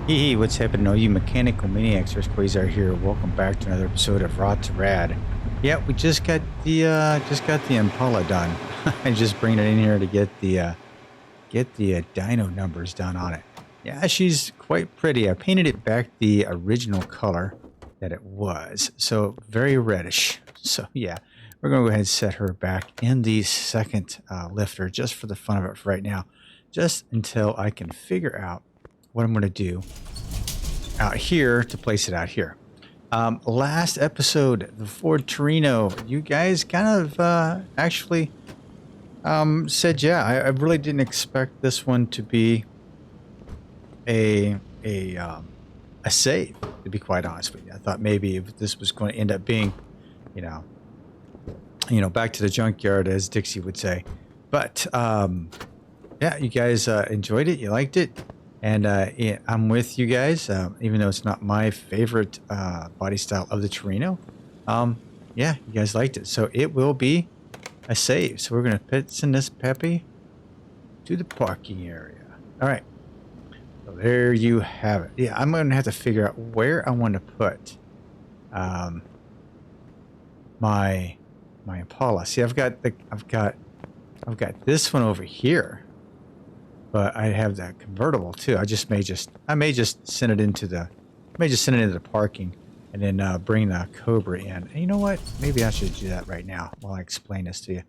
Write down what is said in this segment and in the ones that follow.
Hey, what's happening, all you mechanical maniacs? There's Quayzar here. Welcome back to another episode of Rot2Rad. Yeah, we just got the Impala done. I just bring it in here to get the dyno numbers done on it. Yeah, she's quite pretty. I painted it back the original color that it was, so very reddish. So yeah, we're gonna go ahead and set her back in the second lifter just for the fun of it for right now, just until I can figure out what I'm going to do out here to place it out here. Last episode, the Ford Torino, you guys kind of actually said, yeah, I really didn't expect this one to be a save, to be quite honest with you. I thought maybe if this was going to end up being, you know, back to the junkyard, as Dixie would say. But yeah, you guys enjoyed it. You liked it. And yeah, I'm with you guys, even though it's not my favorite body style of the Torino. Yeah, you guys liked it. So it will be a save. So we're going to send this Peppy to the parking area. All right. So there you have it. Yeah, I'm going to have to figure out where I want to put my Impala. See, I've got this one over here. But I have that convertible too. I may just send it into the parking, and then bring the Cobra in. And you know what? Maybe I should do that right now while I explain this to you.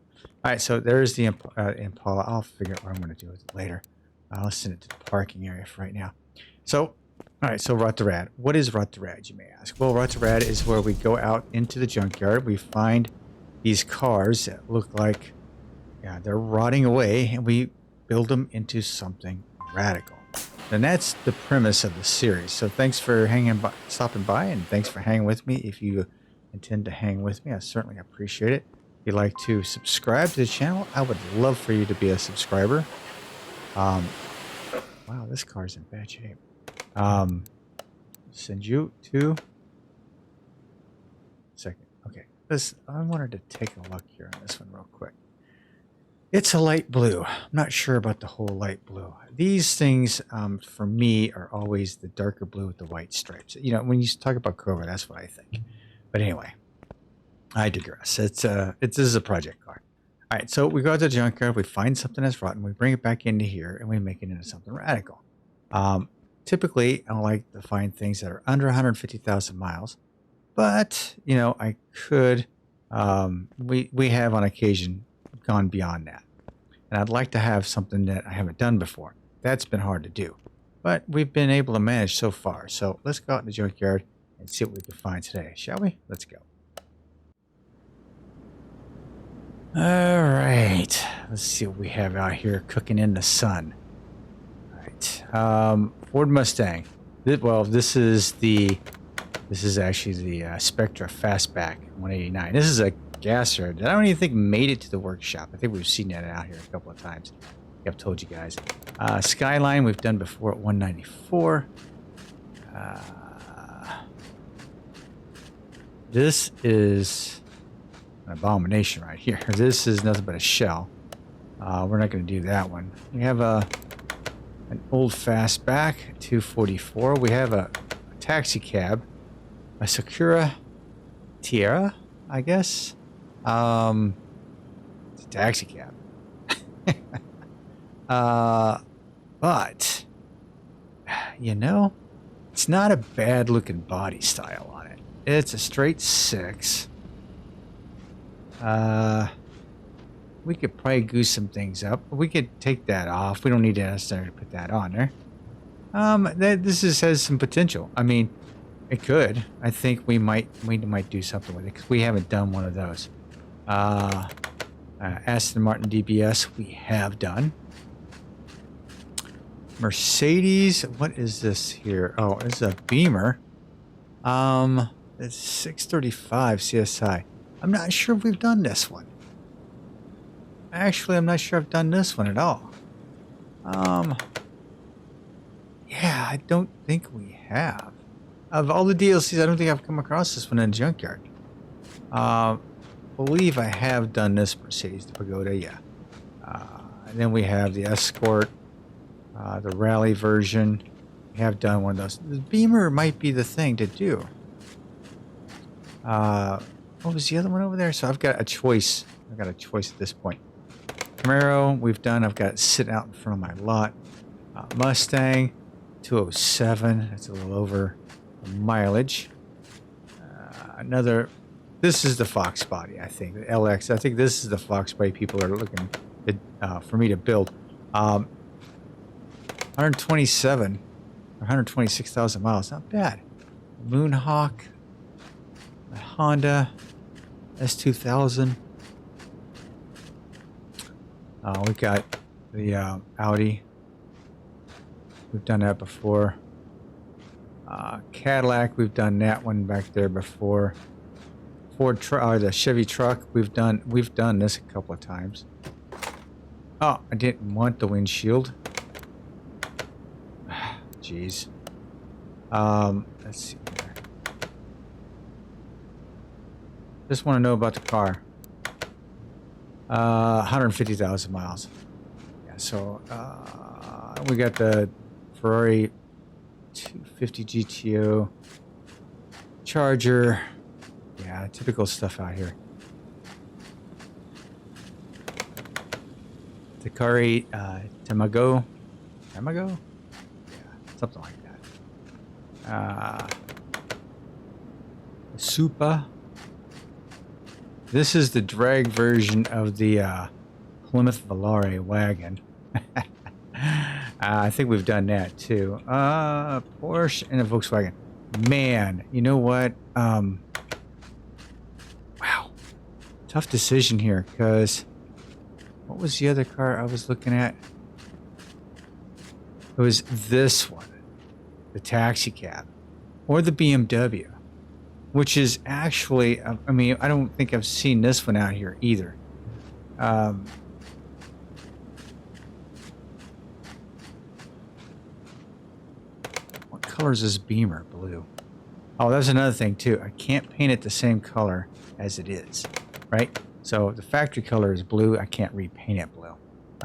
All right, so there's the Impala. I'll figure out what I'm going to do with it later. I'll send it to the parking area for right now. So, all right, so Rot2Rad. What is Rot2Rad, you may ask? Well, Rot2Rad is where we go out into the junkyard. We find these cars that look like, yeah, they're rotting away, and we build them into something radical. And that's the premise of the series. So thanks for stopping by, and thanks for hanging with me. If you intend to hang with me, I certainly appreciate it. If you'd like to subscribe to the channel, I would love for you to be a subscriber. Wow, this car's in bad shape. Send you to second. Okay, I wanted to take a look here on this one real quick. It's a light blue. I'm not sure about the whole light blue. These things, for me, are always the darker blue with the white stripes. You know, when you talk about Cobra, that's what I think. But anyway, I digress. This is a project car. All right, so we go to the junkyard, we find something that's rotten, we bring it back into here, and we make it into something radical. Typically, I like to find things that are under 150,000 miles, but you know, I could. We have on occasion gone beyond that, and I'd like to have something that I haven't done before. That's been hard to do, but we've been able to manage so far. So let's go out in the junkyard and see what we can find today, shall we? Let's go. All right, let's see what we have out here cooking in the sun. All right, Ford Mustang. This is actually the Spectra Fastback 189. This is a gasser that I don't even think made it to the workshop. I think we've seen that out here a couple of times. I've told you guys. Skyline we've done before at 194. This is an abomination right here. This is nothing but a shell. We're not going to do that one. We have an old fastback 244. We have a taxi cab, a Sakura Tierra, I guess. It's a taxi cab. But you know, it's not a bad looking body style on it. It's a straight 6. We could probably goose some things up. We could take that off. We don't need to necessarily put that on there. This has some potential. I mean, it could. I think we might do something with it because we haven't done one of those. Aston Martin DBS we have done. Mercedes, what is this here? Oh, it's a Beamer. It's 635 CSI. I'm not sure if we've done this one. Actually, I'm not sure I've done this one at all. Yeah, I don't think we have. Of all the DLCs, I don't think I've come across this one in the junkyard. Believe I have done this Mercedes, the Pagoda, yeah. And then we have the Escort, the Rally version. We have done one of those. The Beamer might be the thing to do. What was the other one over there? So I've got a choice. I've got a choice at this point. Camaro, we've done. I've got it sitting out in front of my lot. Mustang, 207. That's a little over the mileage. Another. This is the Fox body, I think. The LX. I think this is the Fox body people are looking to, for me to build. 127 or 126,000 miles. Not bad. Moonhawk. A Honda S2000. We got the Audi. We've done that before. Cadillac, we've done that one back there before. Ford truck, or the Chevy truck, we've done this a couple of times. Oh, I didn't want the windshield. Jeez. Let's see here. Just want to know about the car. 150,000 miles. Yeah, so we got the Ferrari 250 GTO Charger. Yeah, typical stuff out here. Takari Tamago. Tamago? Yeah, something like that. Supa. This is the drag version of the Plymouth Volare wagon. I think we've done that too. Porsche and a Volkswagen. Man, you know what? Wow. Tough decision here, because what was the other car I was looking at? It was this one, the taxi cab, or the BMW, which is actually, I mean, I don't think I've seen this one out here either. What color is this Beamer? Blue. Oh, that's another thing too. I can't paint it the same color as it is, right? So the factory color is blue. I can't repaint it blue,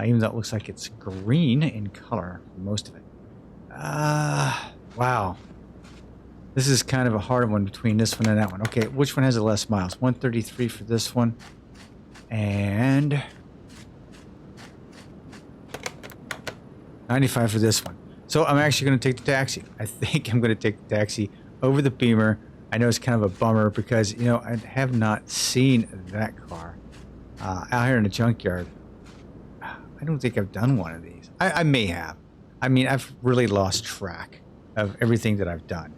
even though it looks like it's green in color for most of it. Wow. This is kind of a hard one between this one and that one. Okay, which one has the less miles? 133 for this one. And 95 for this one. So I'm actually going to take the taxi. I think I'm going to take the taxi over the Beamer. I know it's kind of a bummer because, you know, I have not seen that car out here in the junkyard. I don't think I've done one of these. I may have. I mean, I've really lost track of everything that I've done.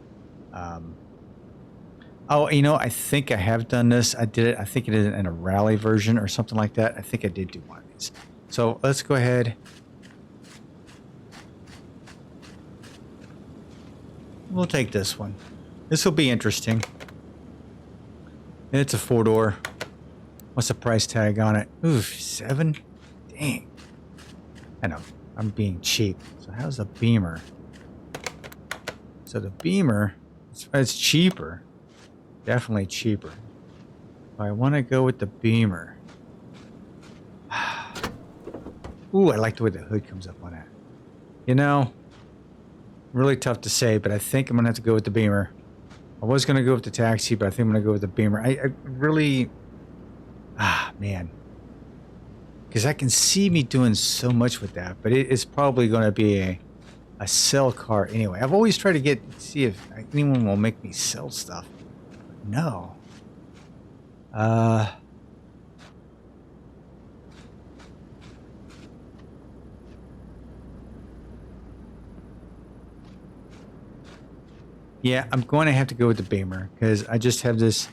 Oh, you know, I think I have done this. I did it. I think it is in a rally version or something like that. I think I did do one of these. So let's go ahead. We'll take this one. This will be interesting. It's a 4-door. What's the price tag on it? Ooh, 7? Dang. I know. I'm being cheap. So how's the Beamer? So the Beamer, it's cheaper. Definitely cheaper. I want to go with the Beamer. Ooh, I like the way the hood comes up on that. You know, really tough to say, but I think I'm going to have to go with the Beamer. I was going to go with the taxi, but I think I'm going to go with the Beamer. I really... man. Because I can see me doing so much with that, but it's probably going to be a sell car anyway. I've always tried to see if anyone will make me sell stuff. No. Yeah, I'm going to have to go with the Beamer because I just have this.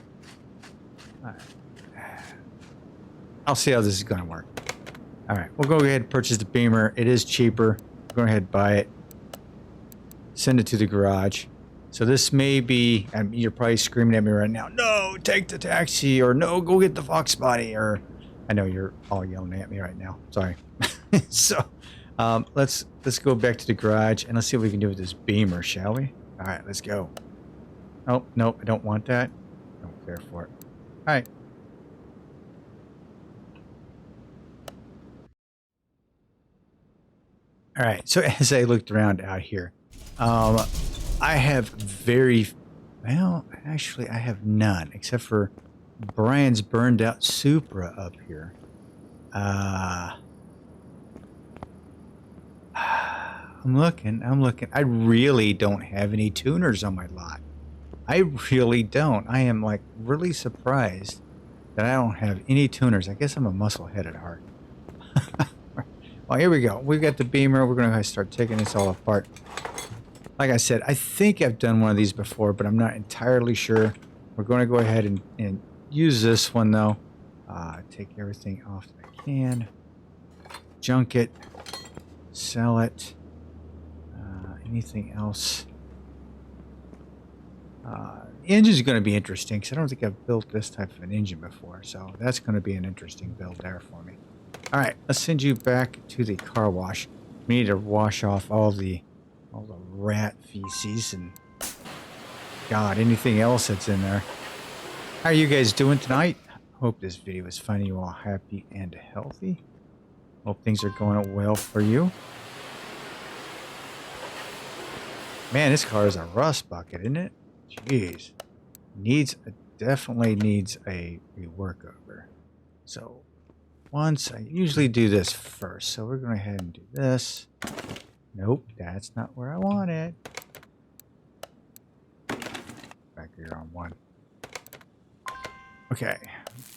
I'll see how this is going to work. All right, we'll go ahead and purchase the Beamer. It is cheaper. Go ahead and buy it. Send it to the garage. So this may be, you're probably screaming at me right now, no, take the taxi, or no, go get the Fox body, or I know you're all yelling at me right now. Sorry. So let's go back to the garage and let's see what we can do with this Beamer, shall we? All right, let's go. Oh, no, I don't want that. Don't care for it. All right. All right, so as I looked around out here, I have very, well, actually, I have none except for Brian's burned out Supra up here. I'm looking. I really don't have any tuners on my lot. I really don't. I am like really surprised that I don't have any tuners. I guess I'm a musclehead at heart. Well, here we go. We've got the Beamer. We're going to start taking this all apart. Like I said, I think I've done one of these before, but I'm not entirely sure. We're going to go ahead and use this one, though. Take everything off that I can. Junk it. Sell it. Anything else? The engine's going to be interesting, because I don't think I've built this type of an engine before. So that's going to be an interesting build there for me. All right, let's send you back to the car wash. We need to wash off all the rat feces and God, anything else that's in there. How are you guys doing tonight? Hope this video is finding you all happy and healthy. Hope things are going well for you. Man, this car is a rust bucket, isn't it? Jeez. Definitely needs a rework over. So once I usually do this first. So we're going to go ahead and do this. Nope, that's not where I want it. Back here on one. Okay,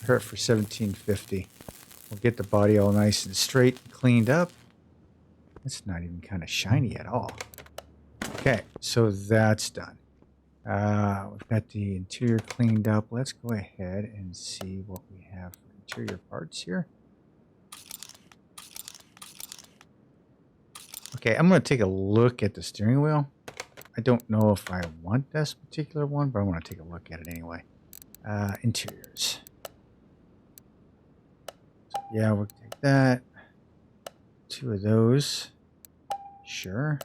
her for $17.50. We'll get the body all nice and straight and cleaned up. It's not even kind of shiny at all. Okay, so that's done. We've got the interior cleaned up. Let's go ahead and see what we have for interior parts here. Okay, I'm going to take a look at the steering wheel. I don't know if I want this particular one, but I want to take a look at it anyway. Interiors. So, yeah, we'll take that. 2 of those. Sure.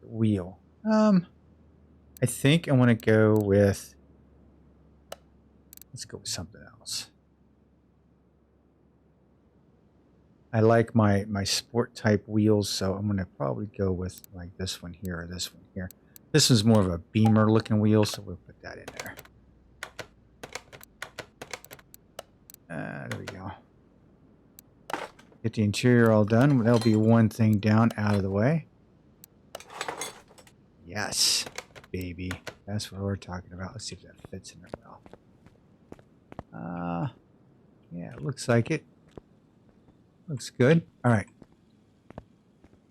Wheel. I think I want to go with... Let's go with something else. I like my sport type wheels, so I'm going to probably go with like this one here or this one here. This one's more of a Beamer looking wheel, so we'll put that in there. There we go. Get the interior all done. That'll be one thing down out of the way. Yes, baby. That's what we're talking about. Let's see if that fits in there well. Yeah, it looks like it. Looks good. All right.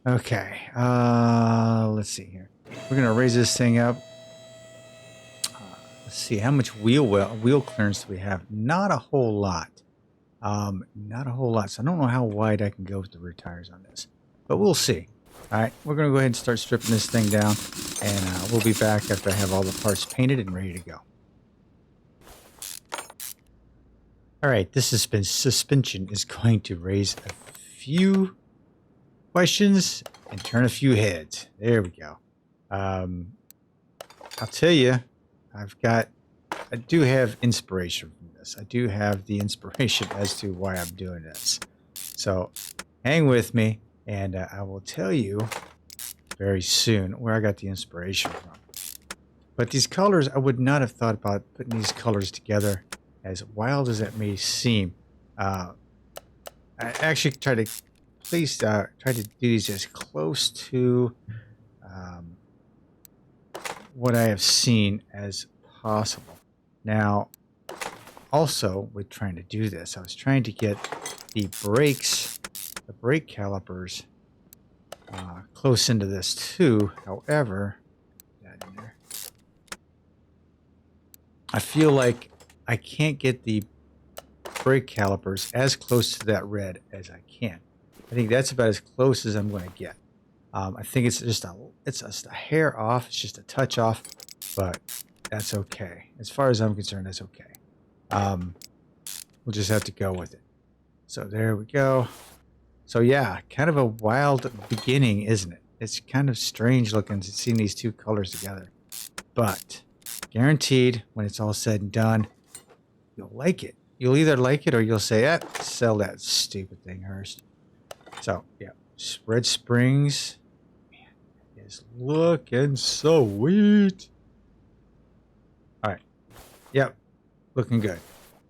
Okay. Let's see here. We're gonna raise this thing up. Let's see how much wheel clearance do we have. Not a whole lot. Not a whole lot. So I don't know how wide I can go with the rear tires on this, but we'll see. All right. We're gonna go ahead and start stripping this thing down, and we'll be back after I have all the parts painted and ready to go. All right, this suspension is going to raise a few questions and turn a few heads. There we go. I'll tell you, I do have inspiration from this. I do have the inspiration as to why I'm doing this. So hang with me, and I will tell you very soon where I got the inspiration from. But these colors, I would not have thought about putting these colors together. As wild as that may seem, I actually try to do these as close to what I have seen as possible. Now, also with trying to do this, I was trying to get the brake calipers close into this too. However, that in there, I feel like I can't get the brake calipers as close to that red as I can. I think that's about as close as I'm going to get. I think it's just a hair off. It's just a touch off, but that's okay. As far as I'm concerned, that's okay. We'll just have to go with it. So there we go. So yeah, kind of a wild beginning, isn't it? It's kind of strange looking to see these two colors together, but guaranteed when it's all said and done, you'll like it. You'll either like it or you'll say, sell that stupid thing, Hurst. So, yeah. Red Springs. Man, is looking sweet. All right. Yep. Looking good.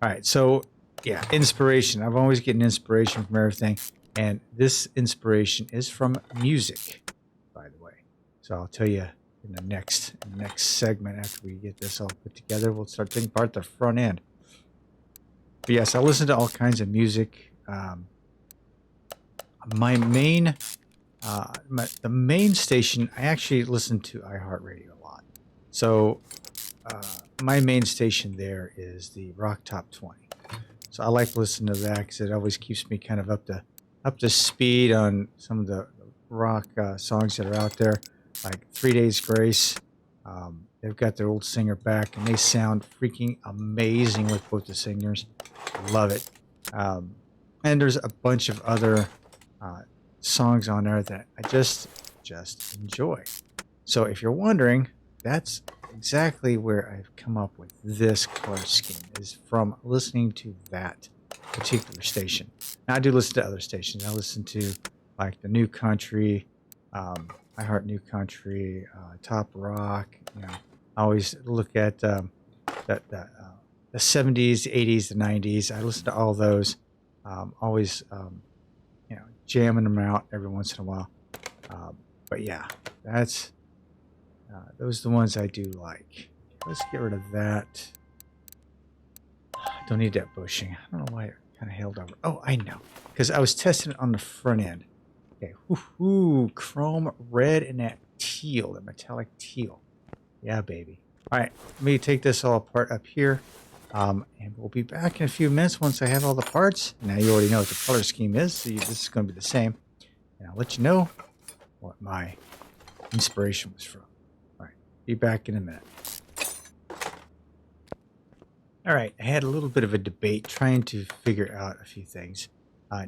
All right. So, yeah, inspiration. I've always getting inspiration from everything. And this inspiration is from music, by the way. So I'll tell you in the next segment after we get this all put together. We'll start taking apart the front end. But yes, I listen to all kinds of music. My main, the main station, I actually listen to iHeartRadio a lot. So my main station there is the Rock Top 20. So I like to listen to that because it always keeps me kind of up to speed on some of the rock songs that are out there, like 3 Days Grace. They've got their old singer back, and they sound freaking amazing with both the singers. Love it. And there's a bunch of other songs on there that I just enjoy. So if you're wondering, that's exactly where I've come up with this color scheme, is from listening to that particular station. Now I do listen to other stations. I listen to like the New Country, I Heart New Country, Top Rock. You know, I always look at the 70s, the 80s, the 90s. I listen to all those. Always, you know, jamming them out every once in a while. But yeah, that's those are the ones I do like. Let's get rid of that. Don't need that bushing. I don't know why it kind of held over. Oh, I know. Because I was testing it on the front end. Okay. Woohoo! Chrome red and that teal, the metallic teal. Yeah, baby. All right. Let me take this all apart up here. And we'll be back in a few minutes once I have all the parts. Now you already know what the color scheme is, so this is going to be the same. And I'll let you know what my inspiration was from. All right. Be back in a minute. All right, I had a little bit of a debate trying to figure out a few things,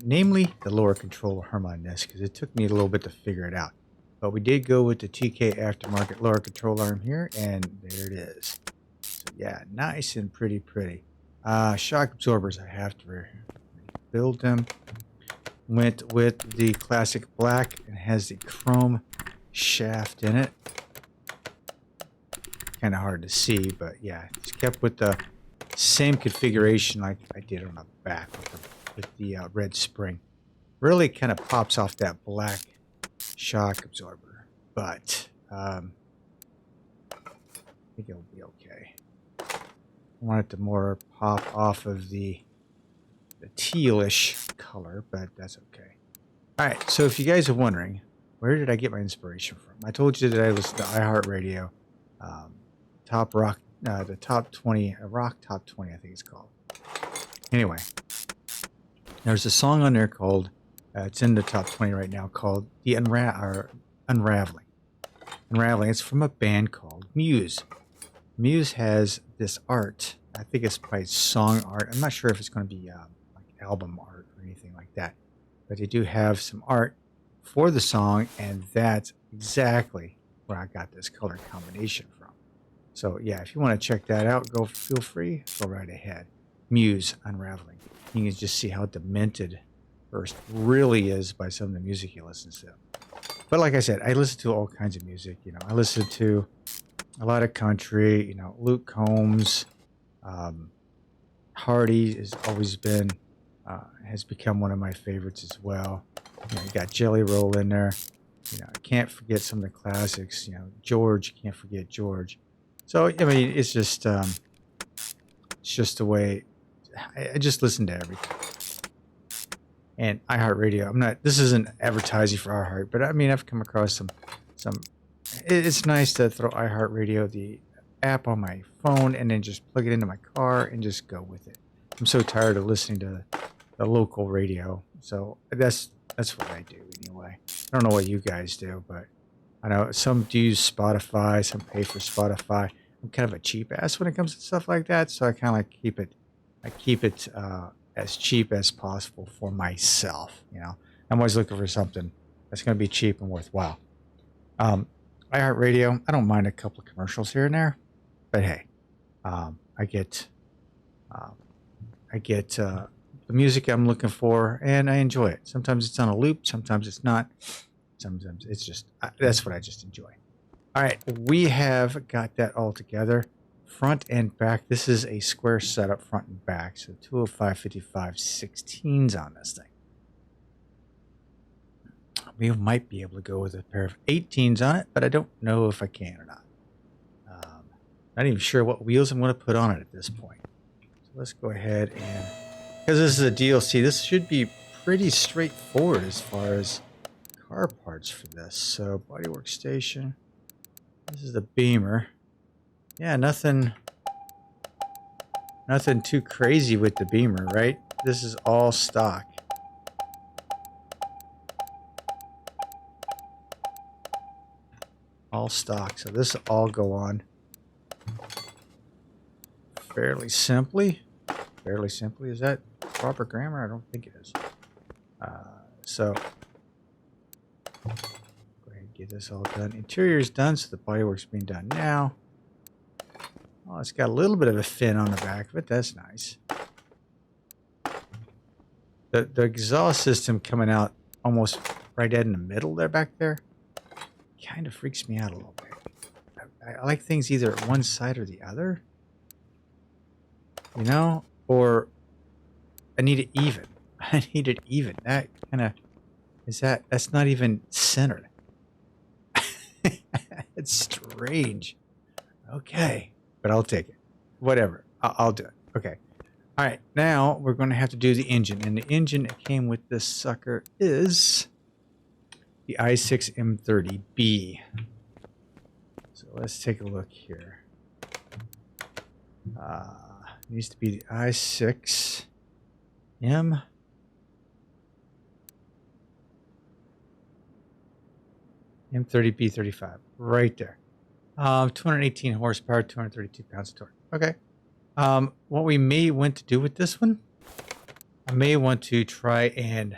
namely the lower control arm on this, because it took me a little bit to figure it out. But we did go with the TK aftermarket lower control arm here, and there it is. So yeah, nice and pretty. Shock absorbers, I have to rebuild them. Went with the classic black and has the chrome shaft in it. Kind of hard to see, but yeah, it's kept with the same configuration like I did on the back with the red spring. Really kind of pops off that black shock absorber, but I think it'll be okay. I want it to more pop off of the tealish color, but that's okay. All right, so if you guys are wondering, where did I get my inspiration from? I told you that I listened to iHeartRadio, Top Rock. The top 20, Rock Top 20, I think it's called. Anyway, there's a song on there called, it's in the top 20 right now, called The Unraveling. Unraveling, it's from a band called Muse. Muse has this art, I think it's by song art. I'm not sure if it's going to be like album art or anything like that, but they do have some art for the song, and that's exactly where I got this color combination from. So yeah, if you want to check that out, feel free, go right ahead. Muse Unraveling. You can just see how demented Hurst really is by some of the music he listens to. But like I said, I listen to all kinds of music. You know, I listen to a lot of country. You know, Luke Combs, Hardy has always been, has become one of my favorites as well. You know, you got Jelly Roll in there. You know, I can't forget some of the classics. You know, George, can't forget George. So, I mean, it's just the way I just listen to everything. And iHeartRadio, this isn't advertising for iHeart, but I mean, I've come across some, it's nice to throw iHeartRadio, the app on my phone, and then just plug it into my car and just go with it. I'm so tired of listening to the local radio. So that's what I do anyway. I don't know what you guys do, but I know some do use Spotify, some pay for Spotify. I'm kind of a cheap ass when it comes to stuff like that, so I kind of like keep it as cheap as possible for myself. You know, I'm always looking for something that's going to be cheap and worthwhile. iHeartRadio, I don't mind a couple of commercials here and there, but hey, I get the music I'm looking for, and I enjoy it. Sometimes it's on a loop, sometimes it's not. Sometimes it's just, that's what I just enjoy. All right, we have got that all together. Front and back. This is a square setup, front and back. So 205, 55, 16s on this thing. We might be able to go with a pair of 18s on it, but I don't know if I can or not. Not even sure what wheels I'm going to put on it at this point. So let's go ahead and, because this is a DLC, this should be pretty straightforward as far as car parts for this. So bodywork station. This is the Beamer. Yeah, nothing too crazy with the Beamer, right? This is all stock. All stock. So this will all go on fairly simply. Fairly simply. Is that proper grammar? I don't think it is. So go ahead and get this all done. Interior is done, so the bodywork's being done now. Oh, it's got a little bit of a fin on the back of it. That's nice. The exhaust system coming out almost right dead in the middle there back there kind of freaks me out a little bit. I like things either at one side or the other. You know? Or I need it even. I need it even. That kind of... That's not even centered. It's strange. Okay. But I'll take it. Whatever. I'll do it. Okay. All right. Now we're going to have to do the engine. And the engine that came with this sucker is the i6 M30B. So let's take a look here. Needs to be the i6 M30B35. Right there. 218 horsepower, 232 pounds of torque. Okay. What we may want to do with this one, I may want to try and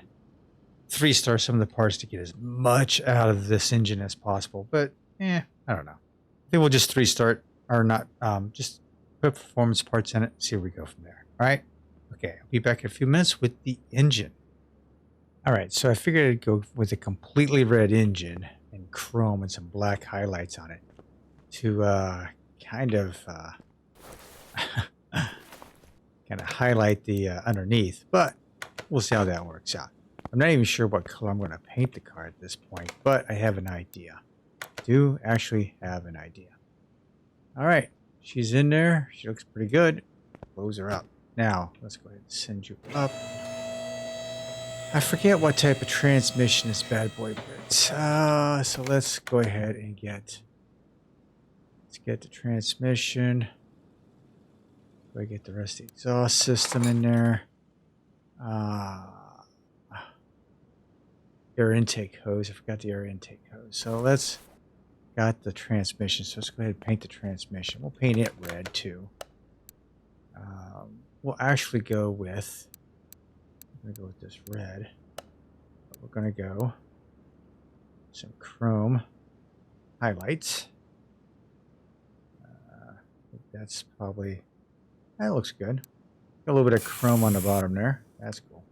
3-star some of the parts to get as much out of this engine as possible. But, I don't know. I think we'll just 3-star, or not, just put performance parts in it, see where we go from there. All right? Okay, I'll be back in a few minutes with the engine. All right, so I figured I'd go with a completely red engine and chrome and some black highlights on it to kind of highlight the underneath, but we'll see how that works out. I'm not even sure what color I'm going to paint the car at this point, but I have an idea. I do actually have an idea. All right, she's in there. She looks pretty good. Close her up. Now, let's go ahead and send you up. I forget what type of transmission this bad boy gets. So let's go ahead and get the transmission. Go get the rest of the exhaust system in there. Air intake hose. I forgot the air intake hose. So let's got the transmission. So let's go ahead and paint the transmission. We'll paint it red too. We'll actually go with. I'm gonna go with this red. But we're gonna go some chrome highlights. That's probably, that looks good. Got a little bit of chrome on the bottom there. That's cool.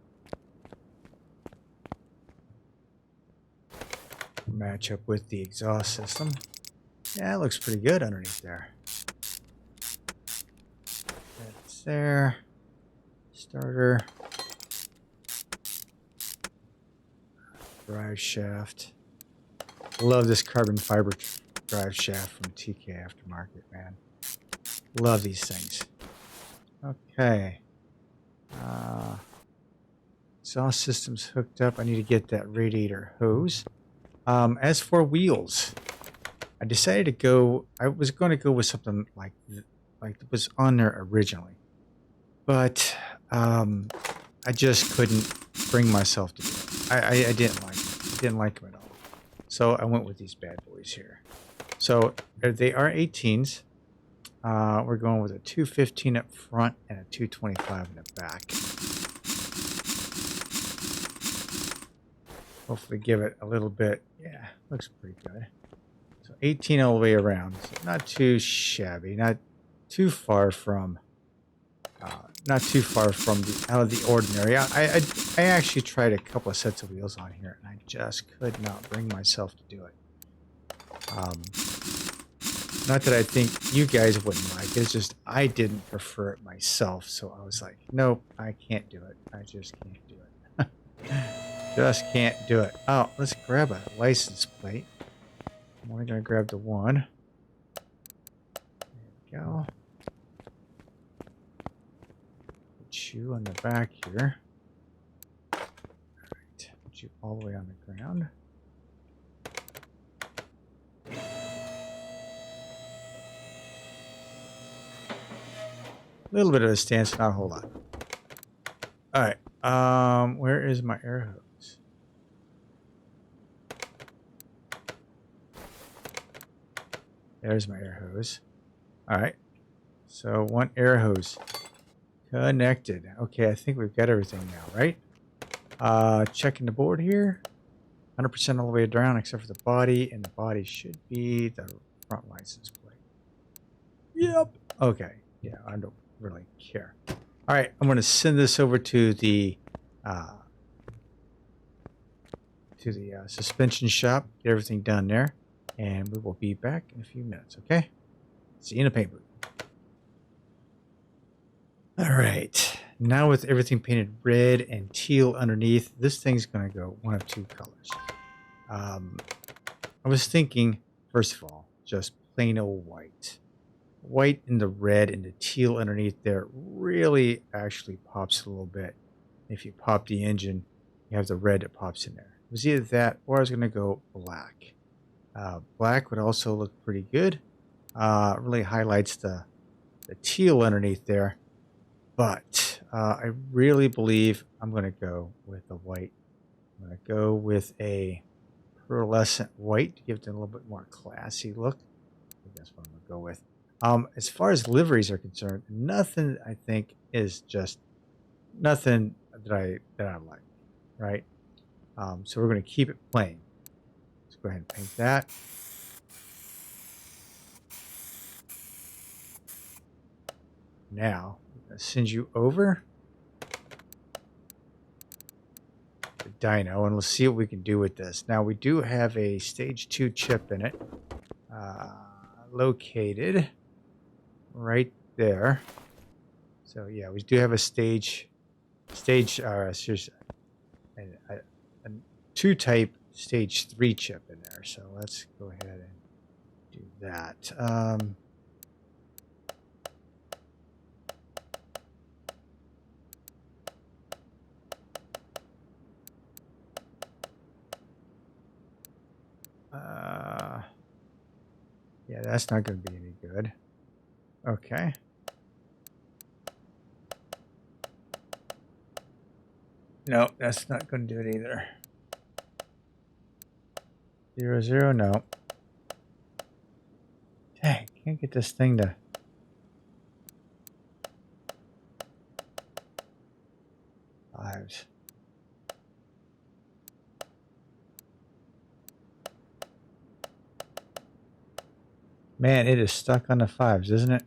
Match up with the exhaust system. Yeah, it looks pretty good underneath there. That's there. Starter. Drive shaft. Love this carbon fiber drive shaft from TK Aftermarket, man. Love these things. Okay. Exhaust system's hooked up. I need to get that radiator hose. As for wheels, I decided to go. I was going to go with something like was on there originally, but I just couldn't bring myself to do it. I didn't like it. Didn't like them at all. So I went with these bad boys here. So they are 18s. We're going with a 215 up front and a 225 in the back. Hopefully give it a little bit. Yeah, looks pretty good. So 18 all the way around. So not too shabby. Not too far from not too far from out of the ordinary. I actually tried a couple of sets of wheels on here, and I just could not bring myself to do it. Not that I think you guys wouldn't like it. It's just I didn't prefer it myself, so I was like, nope, I can't do it. I just can't do it. Just can't do it. Oh, let's grab a license plate. I'm only going to grab the one. There we go. Put you on the back here. All right. Put you all the way on the ground. A little bit of a stance, not a whole lot. All right. Where is my air hose? There's my air hose. All right. So one air hose connected. Okay, I think we've got everything now, right? Checking the board here. 100% all the way down except for the body, and the body should be the front license plate. Yep. Okay. Yeah, I don't really care. All right, I'm going to send this over to the suspension shop. Get everything done there, and we will be back in a few minutes. Okay. See you in the paint booth. All right. Now with everything painted red and teal underneath, this thing's going to go one of two colors. I was thinking, first of all, just plain old white. White and the red and the teal underneath there really actually pops a little bit. If you pop the engine, you have the red that pops in there. It was either that or I was going to go black. Black would also look pretty good. Really highlights the teal underneath there. But I really believe I'm going to go with the white. I'm going to go with a pearlescent white to give it a little bit more classy look. I think that's what I'm going to go with. As far as liveries are concerned, nothing I think is just nothing that I like, right? So we're going to keep it plain. Let's go ahead and paint that. Now, I'm going to send you over the dyno, and we'll see what we can do with this. Now, we do have a stage 2 chip in it, located right there. So yeah, we do have a stage seriously, a 2 type stage 3 chip in there. So let's go ahead and do that. Yeah, that's not going to be any good. Okay. No, that's not going to do it either. 0, 0, no. Dang, can't get this thing to... Fives. Man, it is stuck on the 5s, isn't it?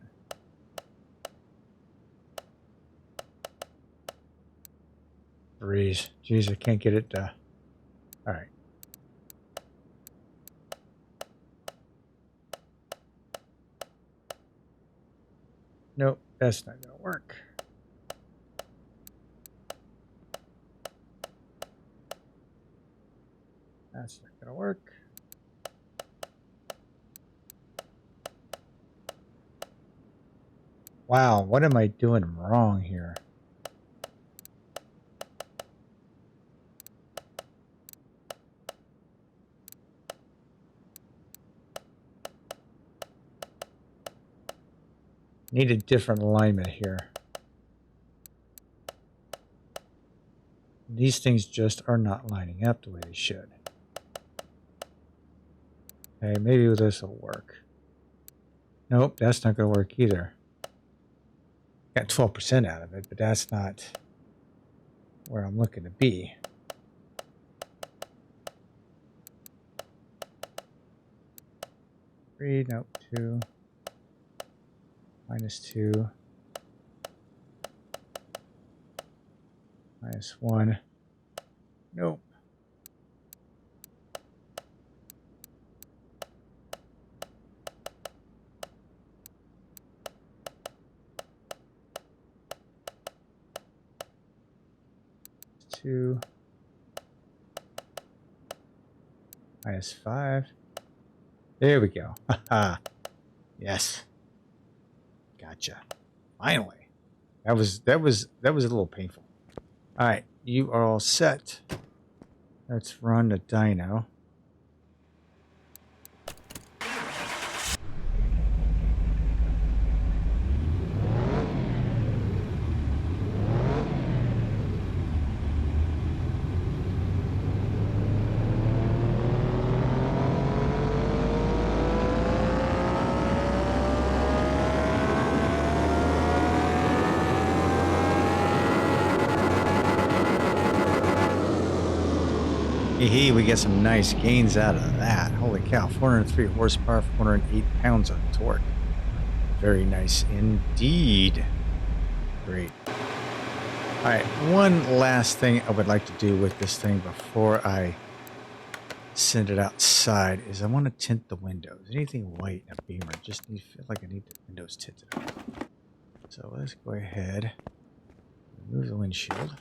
Threes. Jeez, I can't get it to... All right. Nope, that's not going to work. That's not going to work. Wow, what am I doing wrong here? Need a different alignment here. These things just are not lining up the way they should. Okay, maybe this will work. Nope, that's not going to work either. Got 12% out of it, but that's not where I'm looking to be. Three, nope, 2. -2. -1. Nope. -2. -5. There we go. Haha. Yes. Gotcha. Finally. That was a little painful. All right, you are all set. Let's run the dyno. Hey, we get some nice gains out of that. Holy cow, 403 horsepower, 408 pounds of torque. Very nice indeed. Great. All right, one last thing I would like to do with this thing before I send it outside is I want to tint the windows. Anything white in a Beamer, just feel like I need the windows tinted up. So let's go ahead, remove the windshield.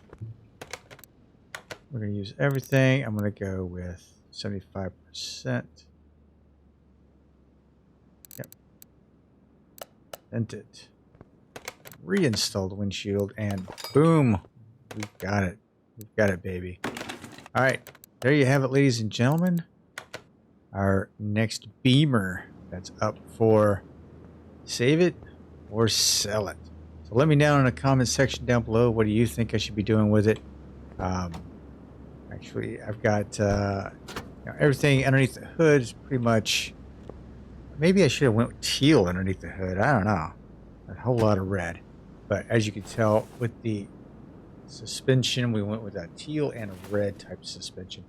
We're going to use everything. I'm going to go with 75%. Yep. Tint it. Reinstall the windshield, and boom, we've got it. We've got it, baby. All right, there you have it, ladies and gentlemen. Our next Beamer that's up for save it or sell it. So let me know in the comment section down below. What do you think I should be doing with it? Actually, I've got everything underneath the hood is pretty much. Maybe I should have went with teal underneath the hood. I don't know. A whole lot of red. But as you can tell, with the suspension, we went with a teal and a red type of suspension.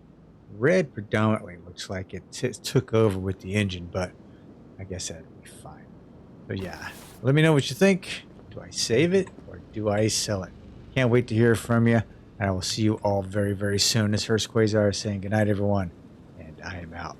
Red predominantly looks like it took over with the engine, but I guess that'd be fine. But yeah, let me know what you think. Do I save it or do I sell it? Can't wait to hear from you. And I will see you all very, very soon. This is Hurst Quayzar saying goodnight, everyone. And I am out.